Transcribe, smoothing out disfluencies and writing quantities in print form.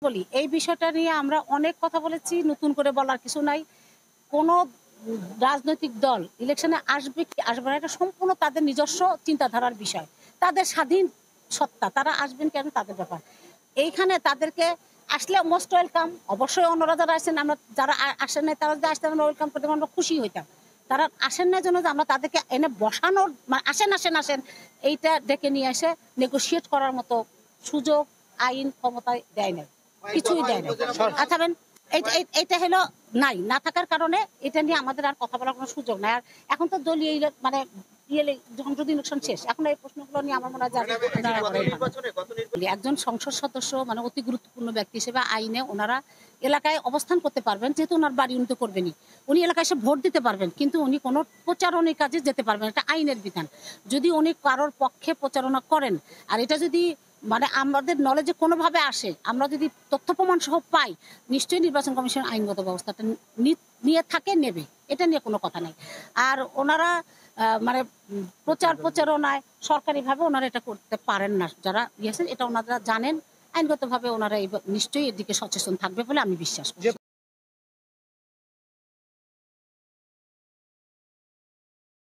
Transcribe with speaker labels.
Speaker 1: বলি, এই বিষয়টা নিয়ে আমরা অনেক কথা বলেছি, নতুন করে বলার কিছু নাই। কোনো রাজনৈতিক দল ইলেকশনে আসবে কি আসবে না, এটা সম্পূর্ণ তাদের নিজস্ব চিন্তাধারার বিষয়, তাদের স্বাধীন সত্তা, তারা আসবেন কেন তাদের ব্যাপার। এইখানে তাদেরকে আসলে মোস্ট ওয়েলকাম। অবশ্যই অন্যরা যারা আসেন, আমরা যারা আসেন নাই তারা যদি আসতেন আমরা ওয়েলকাম করতে আমরা খুশি হইতাম। তারা আসেন না জন্য যে আমরা তাদেরকে এনে বসানোর আসেন আসেন আসেন এইটা ডেকে নিয়ে এসে নেগোশিয়েট করার মতো সুযোগ আইন ক্ষমতায় দেয় না, কিছুই দেয় না। আচ্ছা এইটা হলো নাই, না থাকার কারণে এটা নিয়ে আমাদের আর কথা বলার কোনো সুযোগ নাই। আর এখন তো দলীয় মানে যখন যদি ইলেকশন শেষ, এখন এই প্রশ্নগুলো নিয়ে আমার মনে হয় একজন সংসদ সদস্য মানে অতি গুরুত্বপূর্ণ ব্যক্তি হিসেবে আইনে ওনারা এলাকায় অবস্থান করতে পারবেন, যেহেতু ওনার বাড়ি উনি তো করবেনই, উনি এলাকায় এসে ভোট দিতে পারবেন, কিন্তু উনি কোনো প্রচারণের কাজে যেতে পারবেন, এটা আইনের বিধান। যদি উনি কারোর পক্ষে প্রচারণা করেন আর এটা যদি মানে আমাদের নলেজে কোনোভাবে আসে, আমরা যদি তথ্য প্রমাণ সহ পাই, নিশ্চয়ই নির্বাচন কমিশন আইনগত ব্যবস্থাটা নিয়ে থাকে, নেবে, এটা নিয়ে কোনো কথা নেই। আর ওনারা মানে প্রচারণায় সরকারিভাবে ওনারা এটা করতে পারেন না, যারা ইয়েছেন এটা ওনারা জানেন, আইনগতভাবে ওনারা নিশ্চয়ই এদিকে সচেতন থাকবে বলে আমি বিশ্বাস করি।